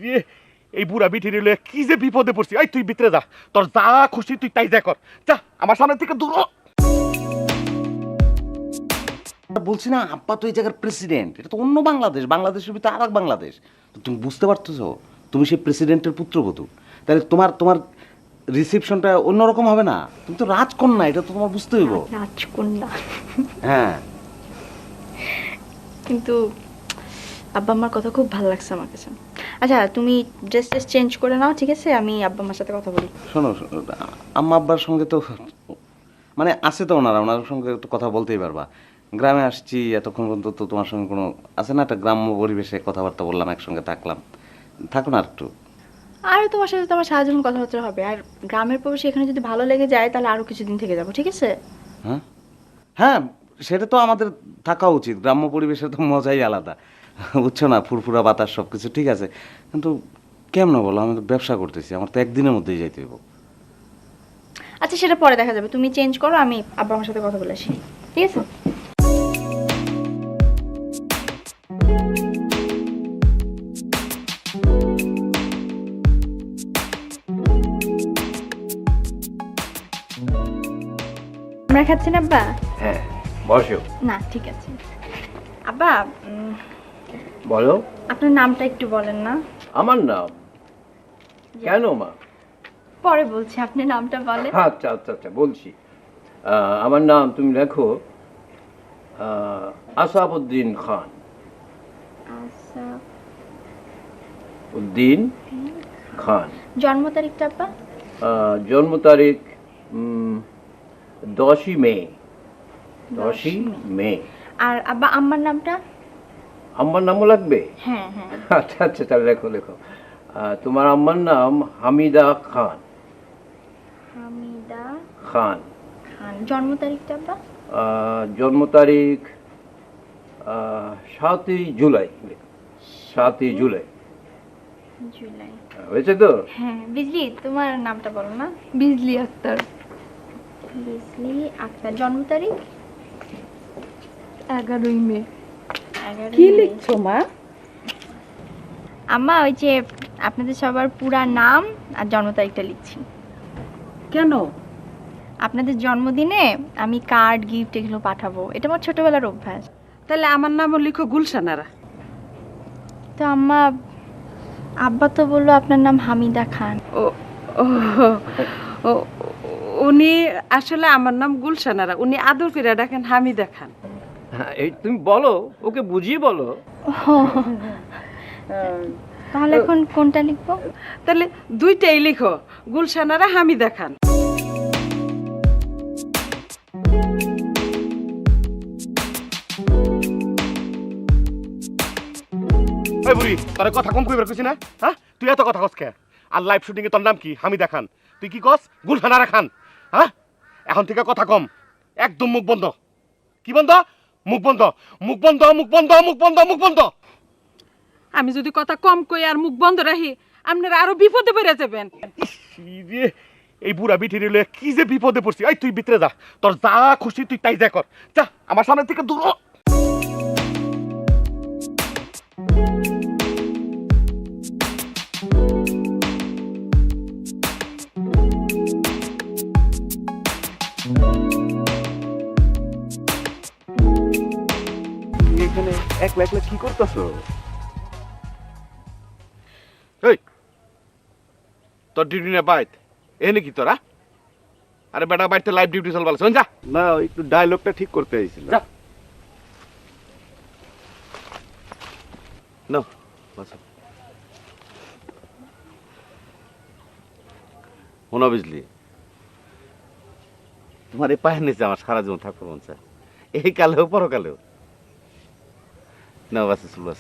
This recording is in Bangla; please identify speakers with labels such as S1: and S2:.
S1: রে, এই বুড়া বিটি রে কি যে বিপদে পড়ছি। এই তুই ভিতরে যা, তোর যা খুশি তুই তাই যা কর। যা আমার সামনে থেকে দূর হ।
S2: বলছি না আব্বা তো এই জায়গার প্রেসিডেন্ট, এটা তো অন্য বাংলাদেশ, বাংলাদেশের ভিতরে আর এক বাংলাদেশ। তো তুমি বুঝতে পারতেছো, তুমি সেই প্রেসিডেন্টের পুত্রবধূ, তাহলে তোমার তোমার রিসেপশনটা অন্যরকম হবে না? তুমি তো রাজকন্যা, এটা তো তোমার বুঝতে হইব।
S3: রাজকন্যা।
S2: হ্যাঁ,
S3: কিন্তু আব্বা আমার কথা খুব ভালো লাগছে আমার কাছে। আচ্ছা তুমি ড্রেস চেঞ্জ করে নাও, ঠিক আছে? আমি আব্বা আমার সাথে কথা বলি।
S2: শোনো, আম্মা আব্বার সঙ্গে তো মানে আছে তো, ওনার সঙ্গে তো কথা বলতেই পারবা। গ্রামে আসছি এতক্ষণ পর্যন্ত, তো তোমার সঙ্গে কোনো আছে না, একটা গ্রাম্য পরিবেশে কথাবার্তা বললাম, একসঙ্গে থাকলাম, থাকো না একটু।
S3: আর তোমার সাথে তো আমার সারা জীবন কথাবার্তা হবে। আর গ্রামের পরিবেশ এখানে যদি ভালো লেগে যায় তাহলে আরো কিছুদিন থেকে যাবো, ঠিক আছে?
S2: হ্যাঁ হ্যাঁ, সেটা তো আমাদের থাকা উচিত, গ্রাম্য পরিবেশের তো মজাই আলাদা, বুঝছো না? ফুরফুরা বাতাস সব কিছু ঠিক আছে, কিন্তু কেমন বলো, আমি তো ব্যবসা করতেছি, আমার তো একদিনের মধ্যেই যাইতে হইব।
S3: আচ্ছা সেটা পরে দেখা যাবে, তুমি চেঞ্জ করো, আমি আব্বা আমার সাথে কথা বলে আসি, ঠিক আছে? আমরা খাচ্ছেন আব্বা?
S4: হ্যাঁ, বসো।
S3: না ঠিক আছে। আব্বা
S4: বলো।
S3: আপনার নামটা একটু বলেন না।
S4: আমার নাম? কেন মা?
S3: পরে বলছি, আপনি নামটা বলেন।
S4: আচ্ছা আচ্ছা আচ্ছা, বলছি। আমার নাম তুমি লেখো আসাবউদ্দিন খান।
S3: আচ্ছা,
S4: উদ্দিন খান।
S3: জন্ম তারিখটা আব্বা?
S4: জন্ম তারিখ 10ই মে। 10ই মে।
S3: আর আব্বা আম্মার নামটা?
S4: আম্মার নামও লাগবে?
S3: হ্যাঁ হ্যাঁ।
S4: আচ্ছা আচ্ছা, তাহলে লেখো লেখো। তোমার আম্মার নাম হামিদা খান।
S3: হামিদা
S4: খান।
S3: খান। জন্ম তারিখটা আব্বা?
S4: জন্ম তারিখ 7ই জুলাই। 7ই জুলাই।
S3: জুলাই।
S4: হয়েছে তো?
S3: হ্যাঁ। বিজলি, তোমার নামটা বলো না।
S5: বিজলি আক্তার।
S3: বিজলি আক্তার। জন্ম তারিখ?
S5: 11ই মে।
S3: 11
S5: কি
S3: মে।
S5: লিখছো মা?
S3: আম্মা ওই যে আপনাদের সবার পুরা নাম আর জন্ম তারিখটা লিখছি।
S5: কেন?
S3: আপনাদের জন্মদিনে আমি কার্ড গিফট এগুলো পাঠাবো, এটা আমার ছোটবেলার অভ্যাস।
S5: তাহলে আমার নামও লিখো গুলশানারা।
S3: তো আম্মা, আব্বা তো বললো আপনার নাম হামিদা খান।
S5: ও ও ও, উনি আসলে আমার নাম গুলশানারা, উনি আদর করে ডাকেন হামিদা খান।
S4: এই তুমি বলো, ওকে বুঝিয়ে বলো।
S3: তাহলে এখন কোনটা লিখবো?
S5: তাহলে দুইটাই লিখো, গুলশানারা হামিদা খান।
S1: এই বুড়ি, তোর কথা কম কইবার কইছি না? হ্যাঁ, তুই এত কথা কস কে? আর লাইভ শুটিং এ তোর নাম কি? হামিদা খান। তুই কি কস? গুলশানারা খান। হ্যাঁ, এখন থেকে কথা কম, একদম মুখ বন্ধ। কি বন্ধ? মুখ বন্ধ, মুখ বন্ধ, মুখ বন্ধ, মুখ বন্ধ, মুখ বন্ধ।
S5: আমি যদি কথা কম কই আর মুখ বন্ধ রাখি, আপনারা আরো বিপদে পড়ে যাবেন।
S1: রে, এই বুড়া বিটি রে কি যে বিপদে পড়ছি। এই তুই ভিতরে যা, তোর যা খুশি তুই তাই যা কর। যা আমার সামনে থেকে দূর হ। এখানে একলা একলা কি করতেছো? এই তোর ডিউটি না বাইত এনে কি তোরা? আরে বেটা, বাইতে লাইভ ডিউটি চলবা শোন। যা না, একটু ডায়লগটা ঠিক করতে আইছিল। যা নাও বাসা। শোনো বিজলি, তোমার এই পায়ের নিচে আমার সারা জীবন থাকতে মন চায়, এই কালেও পরকালেও। না বাস, চল বাস।